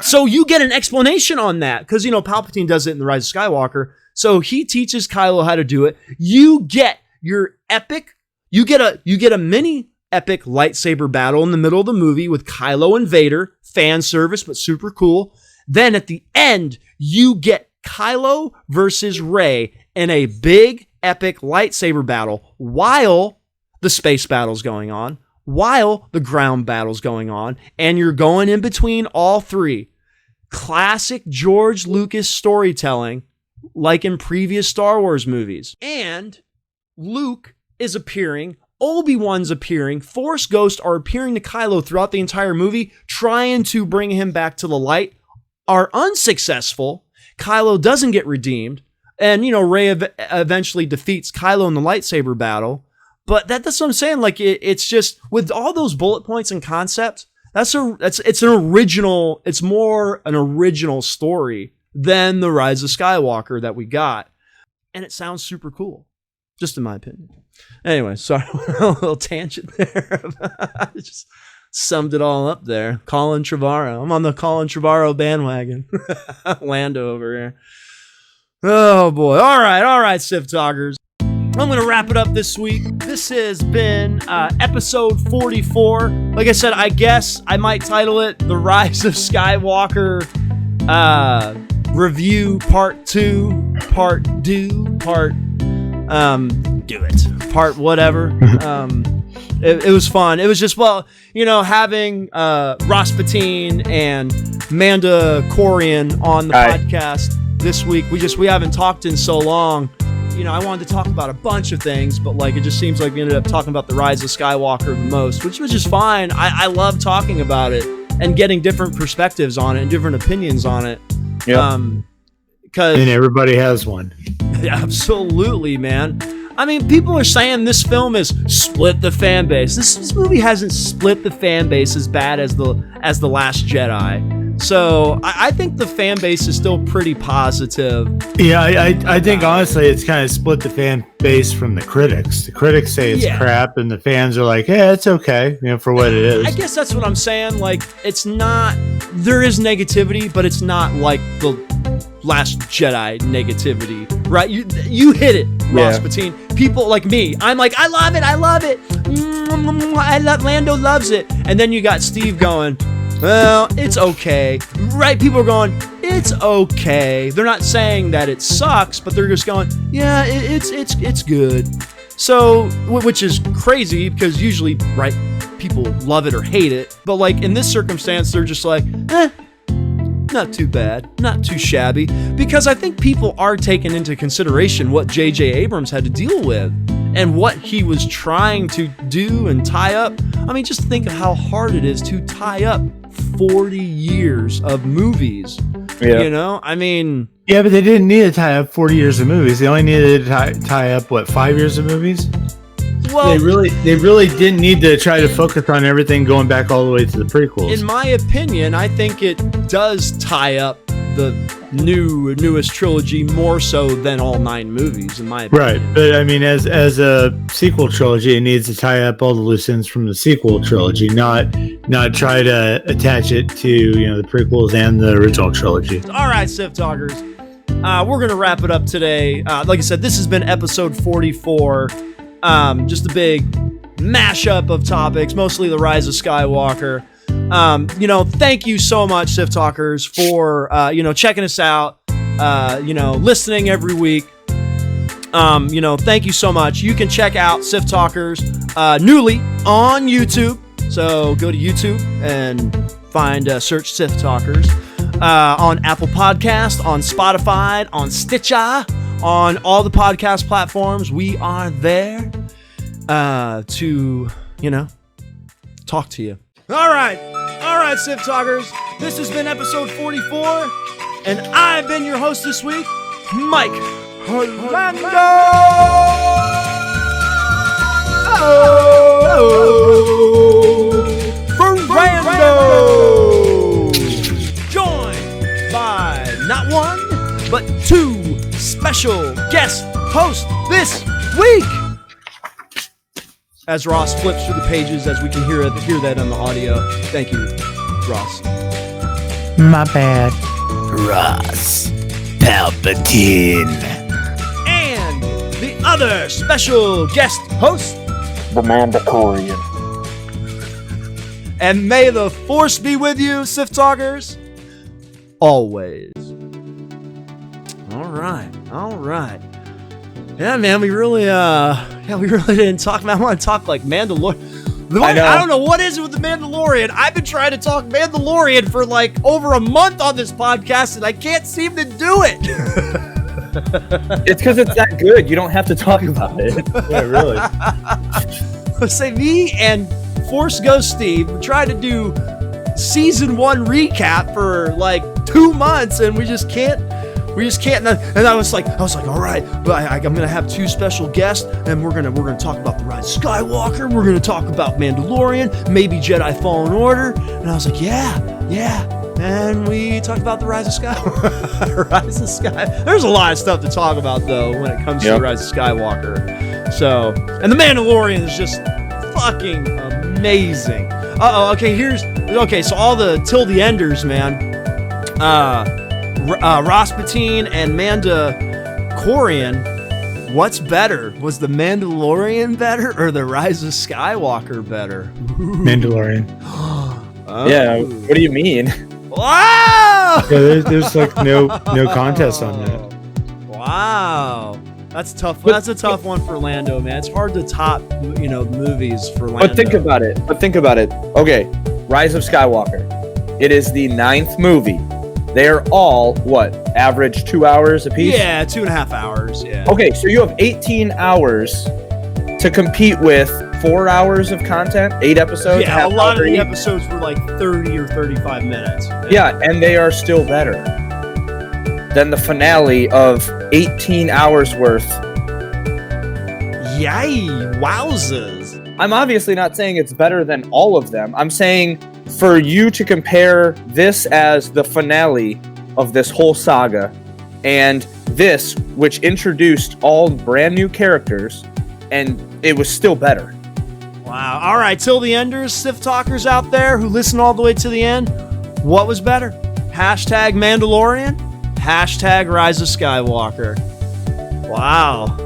So you get an explanation on that, because Palpatine does it in The Rise of Skywalker. So he teaches Kylo how to do it. You get a mini epic lightsaber battle in the middle of the movie with Kylo and Vader. Fan service, but super cool. Then at the end, you get Kylo versus Rey in a big epic lightsaber battle while the space battle's going on, while the ground battle's going on, and you're going in between all three. Classic George Lucas storytelling, like in previous Star Wars movies. And Luke is appearing, Obi-Wan's appearing, Force Ghosts are appearing to Kylo throughout the entire movie, trying to bring him back to the light, are unsuccessful. Kylo doesn't get redeemed, and Rey eventually defeats Kylo in the lightsaber battle. But that's what I'm saying. Like it's just with all those bullet points and concepts. It's more an original story than the Rise of Skywalker that we got, and it sounds super cool, just in my opinion. Anyway, sorry, a little tangent there. I just summed it all up there. Colin Trevorrow. I'm on the Colin Trevorrow bandwagon. Lando over here. Oh boy. All right, Sith Talkers. I'm going to wrap it up this week. This has been episode 44. Like I said, I guess I might title it The Rise of Skywalker Review Part 2, Part whatever. It was fun. It was just, having Rosspatine and Mandacorian on the podcast this week. We haven't talked in so long. I wanted to talk about a bunch of things, but it just seems like we ended up talking about the Rise of Skywalker the most, which was just fine. I love talking about it and getting different perspectives on it and different opinions on it. Yeah. And everybody has one. Absolutely, man. I mean, people are saying this film has split the fan base. This movie hasn't split the fan base as bad as the Last Jedi. So I think the fan base is still pretty positive. Yeah, I think honestly it's kind of split the fan base from the critics. The critics say it's crap, and the fans are like, "Yeah, it's okay," for what it is. I guess that's what I'm saying. It's not. There is negativity, but it's not like the Last Jedi negativity, right? You hit it, Rosspatine. People like me, I'm like, I love it. Lando loves it, and then you got Steve going, well, it's okay, right? People are going, it's okay. They're not saying that it sucks, but they're just going, yeah, it's good. So, which is crazy because usually, right, people love it or hate it, but in this circumstance, they're just like, not too bad, not too shabby, because I think people are taking into consideration what J.J. Abrams had to deal with and what he was trying to do and tie up. I mean, just think of how hard it is to tie up 40 years of movies. Yeah. I mean... Yeah, but they didn't need to tie up 40 years of movies. They only needed to tie up, 5 years of movies? Well, they really didn't need to try to focus on everything going back all the way to the prequels. In my opinion, I think it does tie up newest trilogy more so than all 9 movies, in my opinion. Right, but I mean, as a sequel trilogy, it needs to tie up all the loose ends from the sequel trilogy, not try to attach it to the prequels and the original trilogy. All right, Sith Talkers, we're gonna wrap it up today. Like I said, this has been episode 44. Just a big mashup of topics, mostly the Rise of Skywalker. Thank you so much, Sith Talkers, for checking us out, listening every week. Thank you so much. You can check out Sith Talkers newly on YouTube. So go to YouTube and search Sith Talkers on Apple Podcast, on Spotify, on Stitcher, on all the podcast platforms. We are there to talk to you. All right, Sith Talkers. This has been episode 44, and I've been your host this week, Mike Ferrando. Joined by not one, but 2 special guest hosts this week. As Ross flips through the pages, as we can hear that on the audio. Thank you, Ross. My bad. Ross Palpatine. And the other special guest host, The Mandacorian. And may the Force be with you, Sith Talkers. Always. All right. Yeah, man, we really didn't talk. Man, I want to talk like Mandalorian. I don't know what is it with the Mandalorian. I've been trying to talk Mandalorian for like over a month on this podcast, and I can't seem to do it. It's because it's that good. You don't have to talk about it. Yeah, really. Let's say me and Force Ghost Steve tried to do season 1 recap for like 2 months, and we just can't. And I was like, all right, but I'm gonna have 2 special guests, and we're gonna talk about the Rise of Skywalker. We're gonna talk about Mandalorian, maybe Jedi Fallen Order. And I was like, yeah. And we talked about the Rise of Skywalker. There's a lot of stuff to talk about though when it comes to the Rise of Skywalker. So, and the Mandalorian is just fucking amazing. Okay. So all the Till the Enders, man. Rosspatine and Mandacorian, what's better? Was the Mandalorian better or the Rise of Skywalker better? Mandalorian. Oh. Yeah, what do you mean? Wow! Yeah, there's like no contest on that. Wow. That's tough. That's a tough one for Lando, man. It's hard to top, movies for Lando. But think about it. Okay, Rise of Skywalker. It is the 9th movie. They're all, average 2 hours apiece? Yeah, 2.5 hours, yeah. Okay, so you have 18 hours to compete with 4 hours of content, 8 episodes. Yeah, a lot of the episodes were like 30 or 35 minutes. Yeah, and they are still better than the finale of 18 hours worth. Yay, wowzers. I'm obviously not saying it's better than all of them. I'm saying for you to compare this as the finale of this whole saga and this, which introduced all brand new characters, and it was still better. Wow. All right, Till the Enders, Sith Talkers out there who listen all the way to the end, what was better? Hashtag Mandalorian, hashtag Rise of Skywalker. Wow.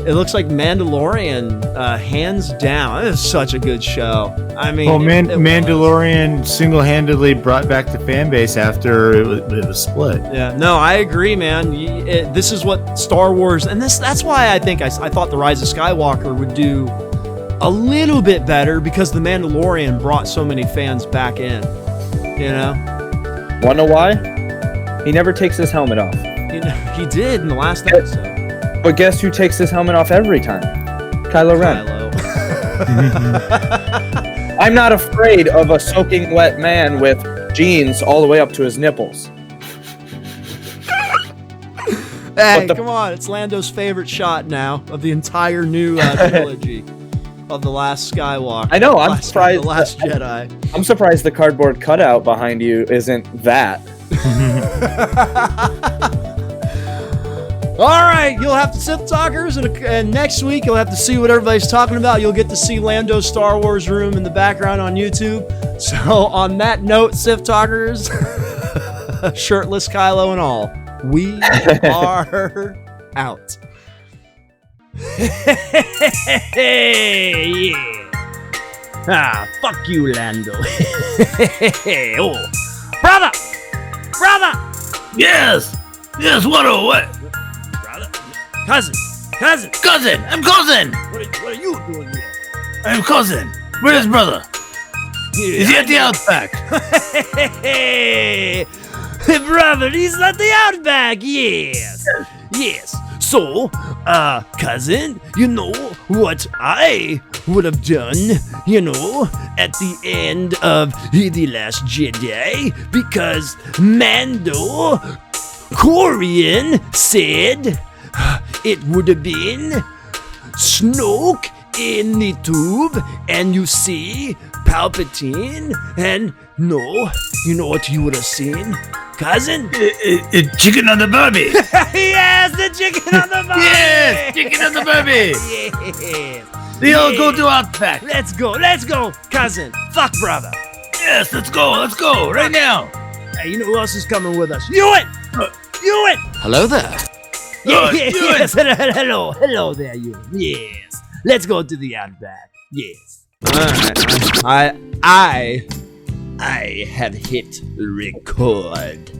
It looks like Mandalorian, hands down. It is such a good show. I mean, Mandalorian single-handedly brought back the fan base after it was split. Yeah, no, I agree, man. This is what Star Wars, and that's why I think I thought the Rise of Skywalker would do a little bit better, because the Mandalorian brought so many fans back in. Wanna know why? He never takes his helmet off. He did in the last episode. But guess who takes his helmet off every time? Kylo Ren. I'm not afraid of a soaking wet man with jeans all the way up to his nipples. Hey, come on. It's Lando's favorite shot now of the entire new trilogy of The Last Skywalker. I know, I'm surprised. The Last Jedi. I'm surprised the cardboard cutout behind you isn't that. All right, you'll have to Sith Talkers, and next week you'll have to see what everybody's talking about. You'll get to see Lando's Star Wars room in the background on YouTube. So on that note, Sith Talkers, shirtless Kylo and all, we are out. Yeah. Ah, fuck you, Lando. Oh, brother. Yes, Watto, what? Brother, cousin. I'm cousin. What are you doing here? I'm cousin. Where's brother? Is he at the Outback? Brother, he's at the Outback. Yes. So, cousin, you know what I would have done, at the end of The Last Jedi? Because Mandacorian said it would have been Snoke in the tube, and you see Palpatine, and no, you know what you would have seen? Cousin? Chicken on the barbie. Yes, the chicken on the barbie. Yes, chicken on the barbie. Yes. They all go to Outback. Let's go, cousin. Fuck brother. Yes, let's go, right now. Hey, you know who else is coming with us? Ewan. Hello there. Yes. Hello there, Ewan. Yes. Let's go to the Outback. Yes. All right. I have hit record,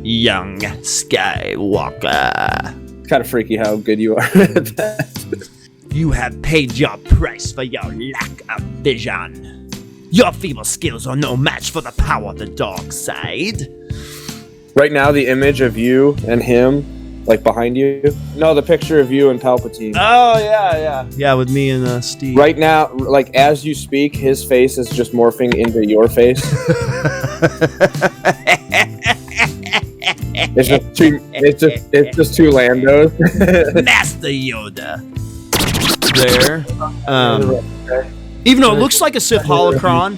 young Skywalker. It's kind of freaky how good you are at that. You have paid your price for your lack of vision. Your feeble skills are no match for the power of the dark side. Right now, the image of you and him, like behind you. No, the picture of you and Palpatine. Oh, yeah. Yeah, with me and Steve. Right now, like as you speak, his face is just morphing into your face. It's just two Landos. Master Yoda. There. Even though it looks like a Sith holocron.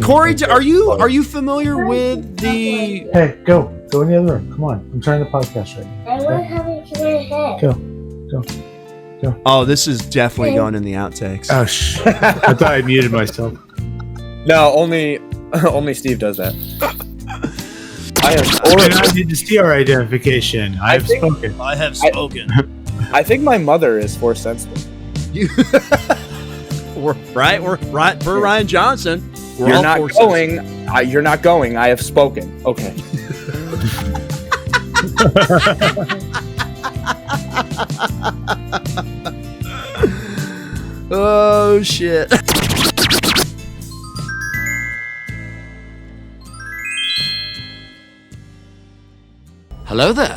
Corey, are you familiar with the? Hey, go in the other room. Come on, I'm trying to podcast right now. I want to have it to my head. Go. Oh, this is definitely going in the outtakes. Oh, I thought I muted myself. No, only Steve does that. I need to see our identification. I have spoken. I have spoken. I think my mother is force sensitive. We're Ryan Johnson. You're not going. You're not going. I have spoken. Okay. Oh shit. Hello there.